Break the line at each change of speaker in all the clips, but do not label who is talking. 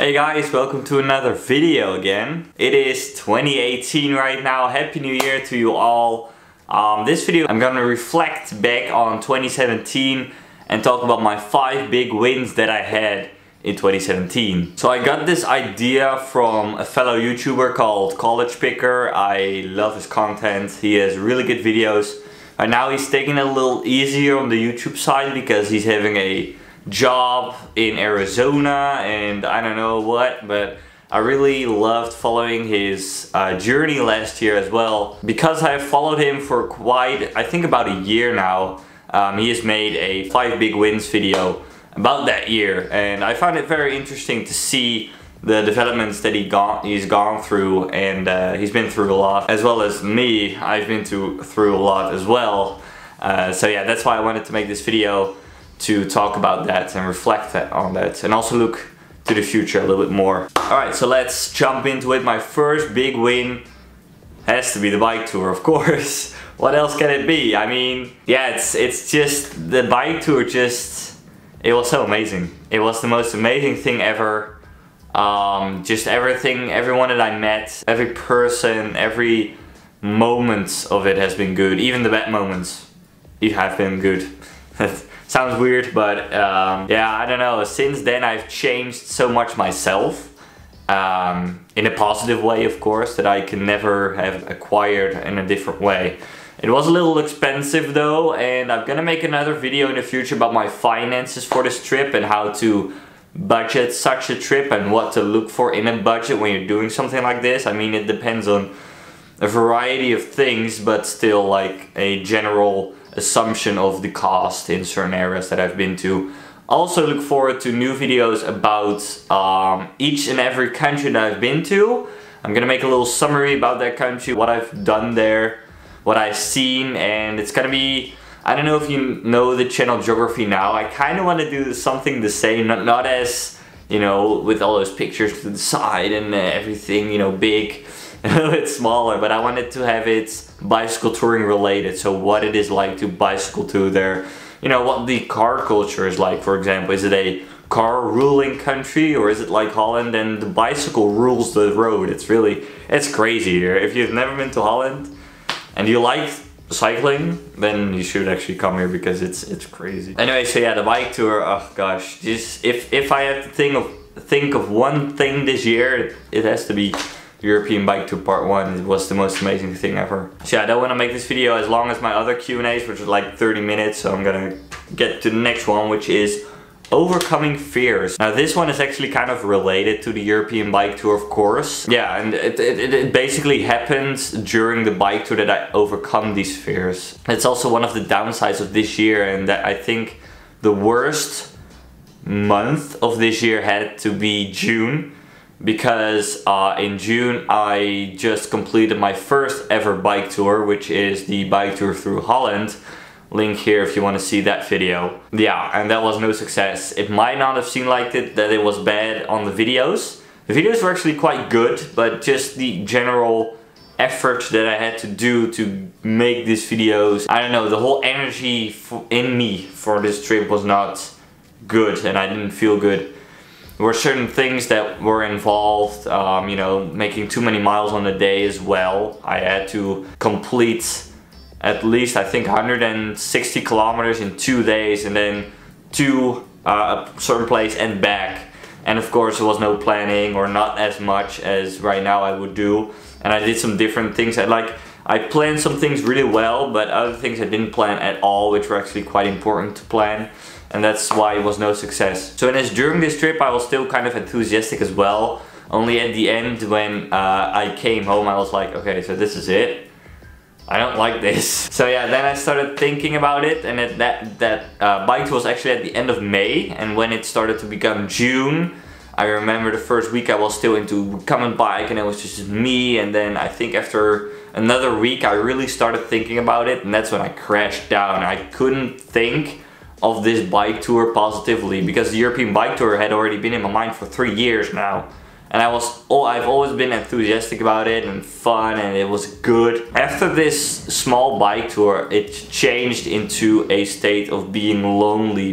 Hey guys, welcome to another video again. It is 2018 right now. Happy New Year to you all. This video I'm gonna reflect back on 2017 and talk about my 5 big wins that I had in 2017. So I got this idea from a fellow YouTuber called College Picker. I love his content. He has really good videos. And now he's taking it a little easier on the YouTube side because he's having a job in Arizona and I don't know what, but I really loved following his journey last year as well. Because I have followed him for quite, I think about a year now, he has made a 5 big wins video about that year, and I found it very interesting to see the developments that he's gone through, and he's been through a lot, as well as me. I've been through a lot as well. So yeah, that's why I wanted to make this video, to talk about that and reflect on that, and also look to the future a little bit more. Alright, so let's jump into it. My first big win has to be the bike tour, of course. What else can it be? I mean, yeah, it's just the bike tour. It was so amazing. It was the most amazing thing ever. Just everything, everyone that I met, every person, every moment of it has been good. Even the bad moments have been good. Sounds weird, but yeah, I don't know. Since then I've changed so much myself. In a positive way, of course, that I can never have acquired in a different way. It was a little expensive though, and I'm gonna make another video in the future about my finances for this trip and how to budget such a trip and what to look for in a budget when you're doing something like this. I mean, it depends on a variety of things, but still like a general assumption of the cost in certain areas that I've been to. Also look forward to new videos about each and every country that I've been to. I'm gonna make a little summary about that country, what I've done there, what I've seen, and it's gonna be, I don't know if you know the channel Geography Now. I kind of want to do something the same, not as, you know, with all those pictures to the side and everything, you know, big, a little bit smaller, but I wanted to have it bicycle touring related. So what it is like to bicycle to there, you know, what the car culture is like, for example. Is it a car ruling country, or is it like Holland and the bicycle rules the road? It's crazy here. If you've never been to Holland and you like cycling, then you should actually come here because it's crazy. Anyway, so yeah, the bike tour, oh gosh, just if I have to think of one thing this year, it has to be European Bike Tour Part 1. It was the most amazing thing ever. So yeah, I don't want to make this video as long as my other Q&As, which was like 30 minutes, so I'm gonna get to the next one, which is overcoming fears. Now this one is actually kind of related to the European Bike Tour, of course. Yeah, and it basically happens during the bike tour that I overcome these fears. It's also one of the downsides of this year, and that I think the worst month of this year had to be June, because in June I just completed my first ever bike tour, which is the bike tour through Holland. Link here if you want to see that video. Yeah, and that was no success. It might not have seemed like it, that it was bad on the videos. The videos were actually quite good, but just the general effort that I had to do to make these videos, I don't know, the whole energy in me for this trip was not good, and I didn't feel good. There were certain things that were involved, you know, making too many miles on a day as well. I had to complete at least, I think, 160 kilometers in 2 days, and then to a certain place and back. And of course there was no planning, or not as much as right now I would do. And I did some different things. I planned some things really well, but other things I didn't plan at all, which were actually quite important to plan. And that's why it was no success. So during this trip I was still kind of enthusiastic as well. Only at the end, when I came home, I was like, okay, so this is it. I don't like this. So yeah, then I started thinking about it, and that bike tour was actually at the end of May, and when it started to become June, I remember the first week I was still into becoming bike, and it was just me, and then I think after another week I really started thinking about it, and that's when I crashed down. I couldn't think of this bike tour positively, because the European Bike Tour had already been in my mind for 3 years now, and I've always been enthusiastic about it and fun, and it was good. After this small bike tour, it changed into a state of being lonely,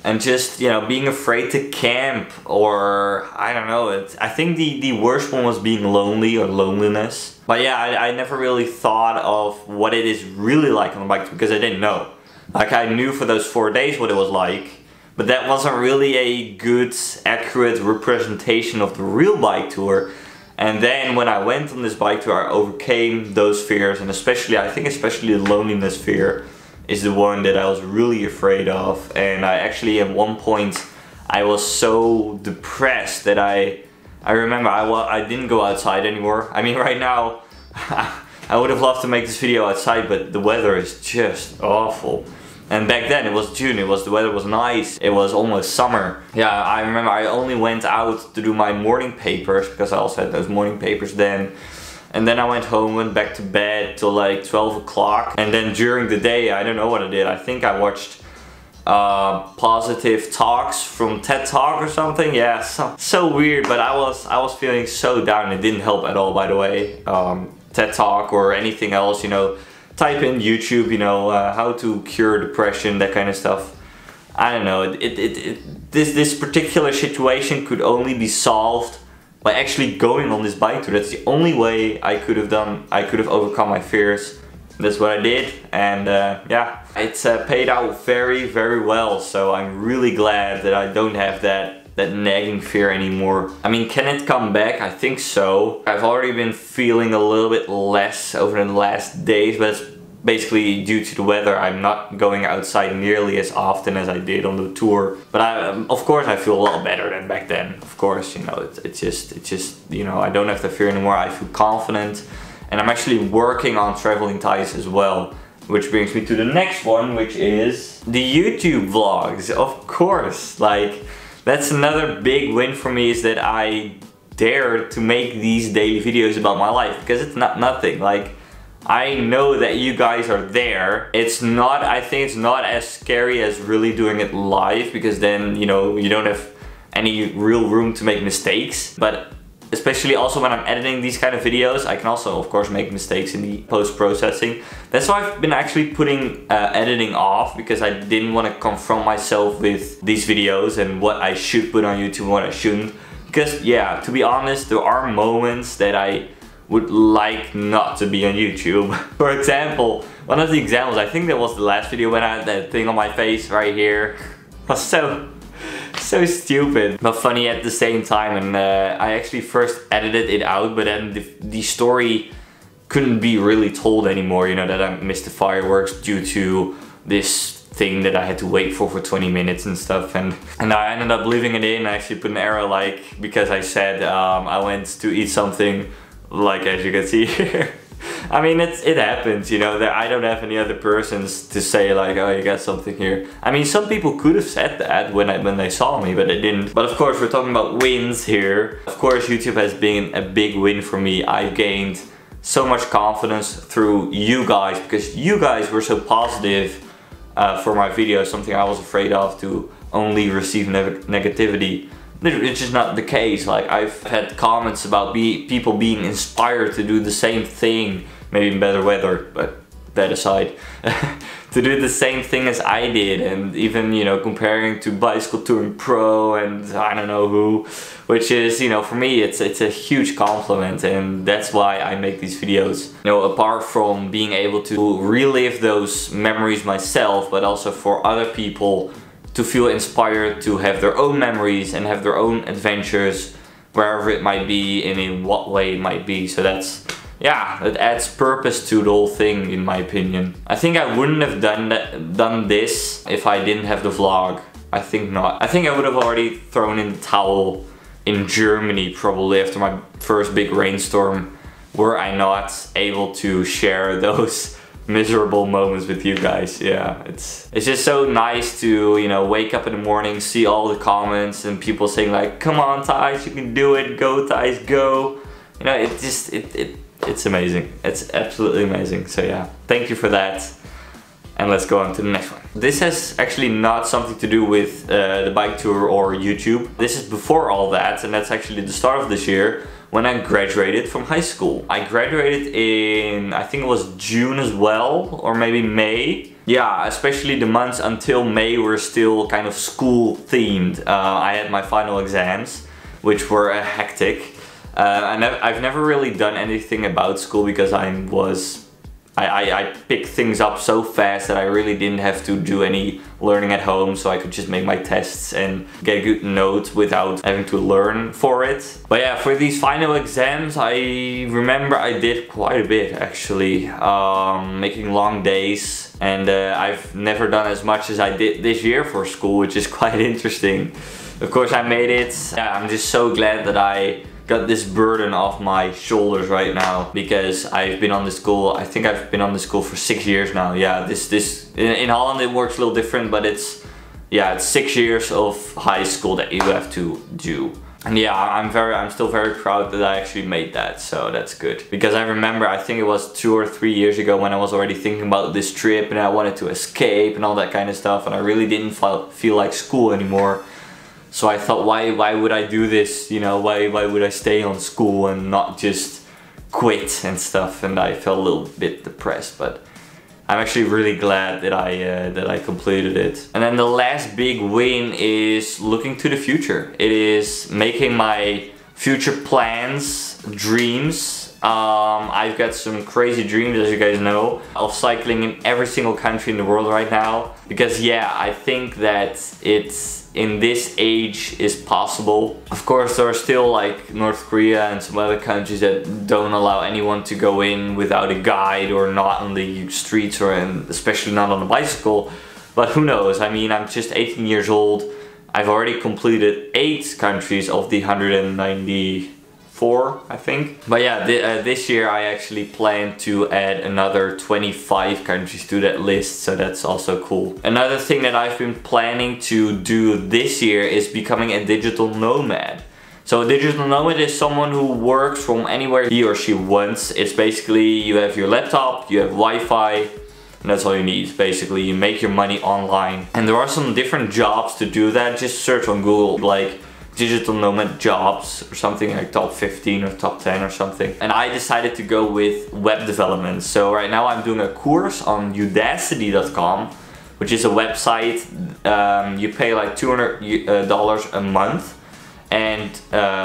and just, you know, being afraid to camp, or I don't know. I think the worst one was being lonely or loneliness. But yeah, I never really thought of what it is really like on the bike because I didn't know. Like, I knew for those 4 days what it was like, but that wasn't really a good, accurate representation of the real bike tour. And then when I went on this bike tour, I overcame those fears, and I think especially the loneliness fear is the one that I was really afraid of. And I actually, at one point, I was so depressed that I remember I didn't go outside anymore. I mean, right now, I would have loved to make this video outside, but the weather is just awful. And back then it was June, the weather was nice, it was almost summer. Yeah, I remember I only went out to do my morning papers, because I also had those morning papers then. And then I went home, went back to bed till like 12 o'clock. And then during the day, I don't know what I did. I think I watched positive talks from TED Talk or something. Yeah, so weird, but I was feeling so down. It didn't help at all, by the way. TED Talk or anything else, you know. Type in YouTube, you know, how to cure depression, that kind of stuff. I don't know, this particular situation could only be solved by actually going on this bike tour. That's the only way I could have overcome my fears. That's what I did, and yeah, it's paid out very, very well. So I'm really glad that I don't have that nagging fear anymore. I mean, can it come back? I think so. I've already been feeling a little bit less over the last days, but it's basically due to the weather. I'm not going outside nearly as often as I did on the tour. But of course I feel a lot better than back then. Of course, you know, it's just, you know, I don't have the fear anymore. I feel confident, and I'm actually working on TravelingTice as well. Which brings me to the next one, which is the YouTube vlogs. Of course, like, that's another big win for me, is that I dared to make these daily videos about my life, because it's not nothing. Like, I know that you guys are there. I think it's not as scary as really doing it live, because then, you know, you don't have any real room to make mistakes. But especially also when I'm editing these kind of videos, I can also, of course, make mistakes in the post-processing. That's why I've been actually putting editing off, because I didn't want to confront myself with these videos and what I should put on YouTube and what I shouldn't. Because, yeah, to be honest, there are moments that I would like not to be on YouTube. For example, one of the examples, I think that was the last video when I had that thing on my face right here. Was so stupid, but funny at the same time. And I actually first edited it out, but then the story couldn't be really told anymore, you know, that I missed the fireworks due to this thing that I had to wait for 20 minutes and stuff. And I ended up leaving it in. I actually put an arrow, like, because I said I went to eat something, like, as you can see here. I mean, it happens, you know, that I don't have any other persons to say like, oh, you got something here. I mean, some people could have said that when they saw me, but they didn't. But of course, we're talking about wins here. Of course, YouTube has been a big win for me. I've gained so much confidence through you guys, because you guys were so positive for my videos, something I was afraid of, to only receive negativity. It's just not the case. Like, I've had comments about people being inspired to do the same thing, maybe in better weather, but that aside, to do the same thing as I did, and even, you know, comparing to Bicycle Touring Pro and I don't know who, which is, you know, for me it's a huge compliment, and that's why I make these videos. You know, apart from being able to relive those memories myself, but also for other people to feel inspired to have their own memories and have their own adventures, wherever it might be and in what way it might be. So that's, yeah, it adds purpose to the whole thing, in my opinion. I think I wouldn't have done this if I didn't have the vlog. I think not. I think I would have already thrown in the towel in Germany, probably after my first big rainstorm, were I not able to share those miserable moments with you guys. Yeah, it's just so nice to, you know, wake up in the morning, see all the comments and people saying like, come on Tice, you can do it, go Tice, go. You know, it's amazing. It's absolutely amazing. So yeah, thank you for that. And let's go on to the next one. This has actually not something to do with the bike tour or YouTube. This is before all that, and that's actually the start of this year when I graduated from high school. I graduated in, I think it was June as well, or maybe May. Yeah, especially the months until May were still kind of school themed. I had my final exams, which were hectic. And I've never really done anything about school because I picked things up so fast that I really didn't have to do any learning at home, so I could just make my tests and get a good note without having to learn for it. But yeah, for these final exams, I remember I did quite a bit actually, making long days, and I've never done as much as I did this year for school, which is quite interesting. Of course I made it. Yeah, I'm just so glad that I got this burden off my shoulders right now, because I've been on the school, I think I've been on the school for 6 years now. Yeah, in Holland it works a little different, but it's 6 years of high school that you have to do. And yeah, I'm still very proud that I actually made that, so that's good. Because I remember, I think it was 2 or 3 years ago when I was already thinking about this trip and I wanted to escape and all that kind of stuff, and I really didn't feel like school anymore. So I thought, why would I do this? You know, why would I stay on school and not just quit and stuff? And I felt a little bit depressed, but I'm actually really glad that I completed it. And then the last big win is looking to the future. It is making my future plans, dreams. I've got some crazy dreams, as you guys know, of cycling in every single country in the world right now. Because yeah, I think that it's in this age is possible. Of course, there are still like North Korea and some other countries that don't allow anyone to go in without a guide or not on the streets, or especially not on a bicycle. But who knows? I mean, I'm just 18 years old. I've already completed 8 countries of the 194, I think. But yeah, this year I actually plan to add another 25 countries to that list, so that's also cool. Another thing that I've been planning to do this year is becoming a digital nomad. So a digital nomad is someone who works from anywhere he or she wants. It's basically, you have your laptop, you have Wi-Fi, and that's all you need. Basically, you make your money online. And there are some different jobs to do that. Just search on Google, like digital nomad jobs or something, like top 15 or top 10 or something. And I decided to go with web development. So right now I'm doing a course on udacity.com, which is a website. You pay like $200 a month. And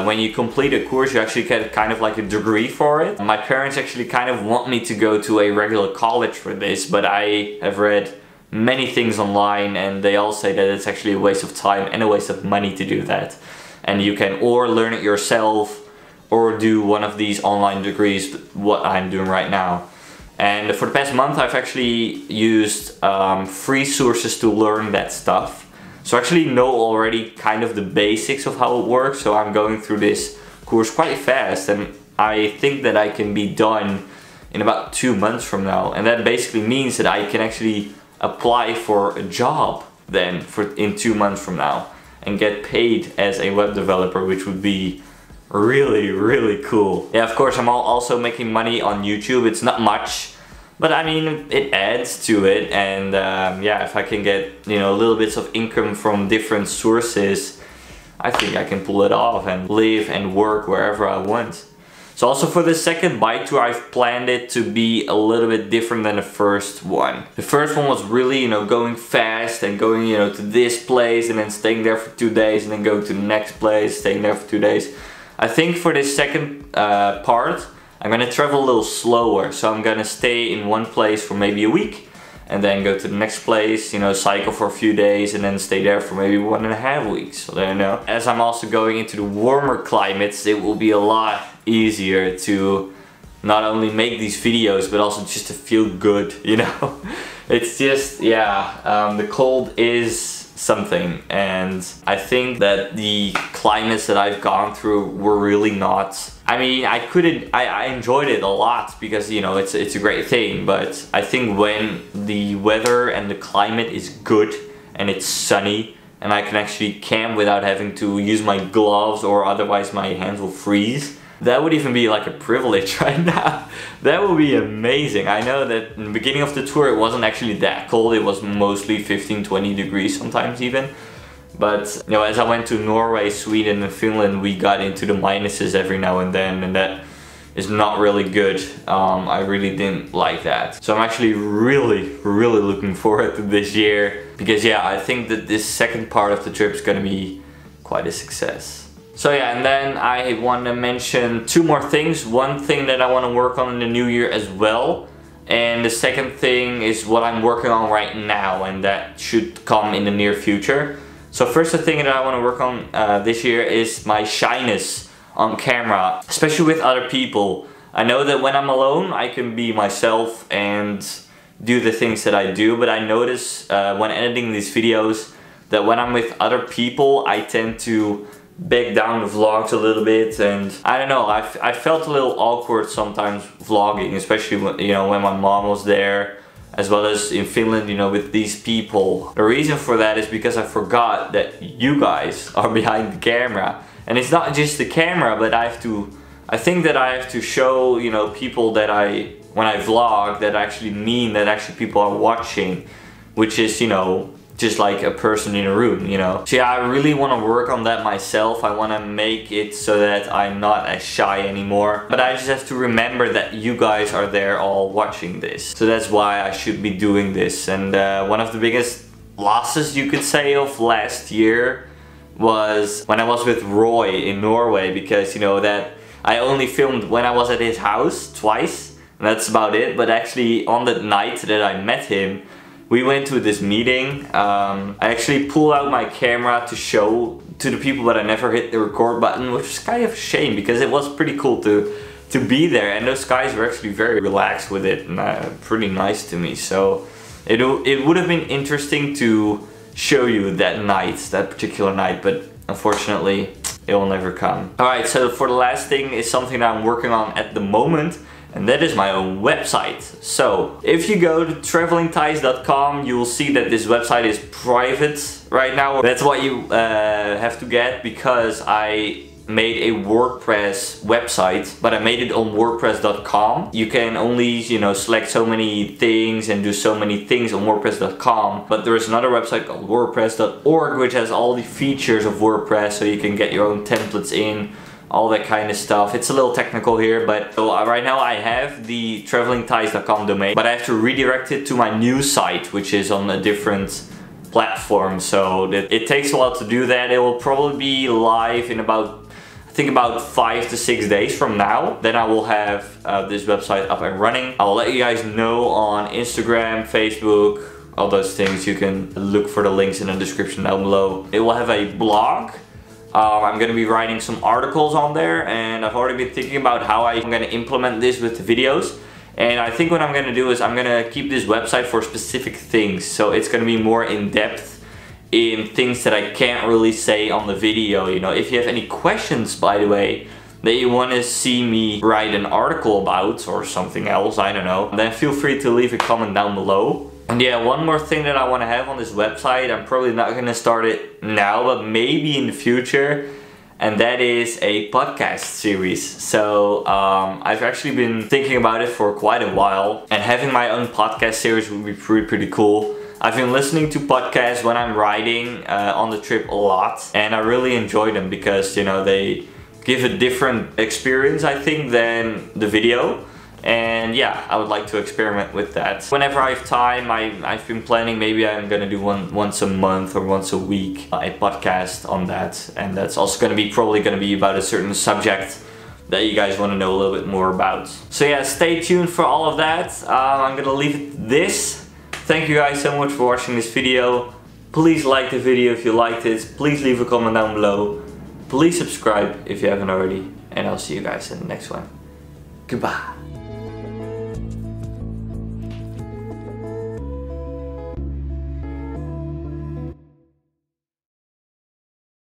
when you complete a course, you actually get kind of like a degree for it. My parents actually kind of want me to go to a regular college for this, but I have read many things online and they all say that it's actually a waste of time and a waste of money to do that. And you can or learn it yourself or do one of these online degrees, what I'm doing right now. And for the past month I've actually used free sources to learn that stuff. So I actually know already kind of the basics of how it works. So I'm going through this course quite fast, and I think that I can be done in about 2 months from now. And that basically means that I can actually apply for a job then in 2 months from now and get paid as a web developer, which would be really, really cool. Yeah, of course I'm also making money on YouTube. It's not much, but I mean, it adds to it. And yeah, if I can get, you know, little bits of income from different sources, I think I can pull it off and live and work wherever I want. So also for the second bike tour, I've planned it to be a little bit different than the first one. The first one was really, you know, going fast and going, you know, to this place and then staying there for 2 days and then going to the next place, staying there for 2 days. I think for this second part, I'm gonna travel a little slower. So I'm gonna stay in one place for maybe a week and then go to the next place, you know, cycle for a few days and then stay there for maybe 1.5 weeks. So there you know. As I'm also going into the warmer climates, it will be a lot easier to not only make these videos but also just to feel good, you know. It's just, yeah, the cold is something, and I think that the climates that I've gone through were really not, I mean, I enjoyed it a lot because, you know, it's a great thing, but I think when the weather and the climate is good and it's sunny and I can actually camp without having to use my gloves or otherwise my hands will freeze. That would even be like a privilege right now. That would be amazing. I know that in the beginning of the tour it wasn't actually that cold. It was mostly 15-20 degrees sometimes even. But you know, as I went to Norway, Sweden and Finland, we got into the minuses every now and then, and that is not really good. I really didn't like that. So I'm actually really looking forward to this year, because yeah, I think that this second part of the trip is gonna be quite a success. So yeah, and then I want to mention two more things. One thing that I want to work on in the new year as well. And the second thing is what I'm working on right now, and that should come in the near future. So first, the thing that I want to work on this year is my shyness on camera, especially with other people. I know that when I'm alone, I can be myself and do the things that I do, but I notice when editing these videos that when I'm with other people, I tend to back down the vlogs a little bit, and I don't know, I felt a little awkward sometimes vlogging, especially when, you know, when my mom was there, as well as in Finland, you know, with these people. The reason for that is because I forgot that you guys are behind the camera, and it's not just the camera, but I think that I have to show, you know, people that when I vlog, that actually mean that actually people are watching, which is, you know, just like a person in a room, you know. So yeah, I really want to work on that myself. I want to make it so that I'm not as shy anymore. But I just have to remember that you guys are there all watching this. So that's why I should be doing this. And one of the biggest losses, you could say, of last year was when I was with Roy in Norway, because you know that I only filmed when I was at his house twice, and that's about it. But actually on the night that I met him, we went to this meeting. I actually pulled out my camera to show to the people, but I never hit the record button, which is kind of a shame because it was pretty cool to be there, and those guys were actually very relaxed with it and pretty nice to me. So it would have been interesting to show you that night, that particular night, but unfortunately it will never come. Alright, so for the last thing is something that I'm working on at the moment, and that is my own website. So if you go to TravelingTice.com, you will see that this website is private right now. That's what you have to get, because I made a WordPress website, but I made it on WordPress.com. You can only, you know, select so many things and do so many things on WordPress.com, but there is another website called WordPress.org, which has all the features of WordPress, so you can get your own templates in, all that kind of stuff. It's a little technical here, but so right now I have the TravelingTice.com domain, but I have to redirect it to my new site, which is on a different platform. So it takes a while to do that. It will probably be live in about, I think about 5 to 6 days from now. Then I will have this website up and running. I'll let you guys know on Instagram, Facebook, all those things. You can look for the links in the description down below. It will have a blog. I'm going to be writing some articles on there, and I've already been thinking about how I'm going to implement this with the videos. And I think what I'm going to do is I'm going to keep this website for specific things. So it's going to be more in depth in things that I can't really say on the video. You know, if you have any questions, by the way, that you want to see me write an article about or something else, I don't know, then feel free to leave a comment down below. And yeah, one more thing that I want to have on this website, I'm probably not going to start it now, but maybe in the future, and that is a podcast series. So I've actually been thinking about it for quite a while, and having my own podcast series would be pretty cool. I've been listening to podcasts when I'm riding on the trip a lot, and I really enjoy them because, you know, they give a different experience, I think, than the video. And yeah, I would like to experiment with that. Whenever I have time, I've been planning, maybe I'm gonna do once a month or once a week a podcast on that. And that's also gonna be probably gonna be about a certain subject that you guys want to know a little bit more about. So yeah, stay tuned for all of that. I'm gonna leave it this. Thank you guys so much for watching this video. Please like the video if you liked it. Please leave a comment down below. Please subscribe if you haven't already. And I'll see you guys in the next one. Goodbye.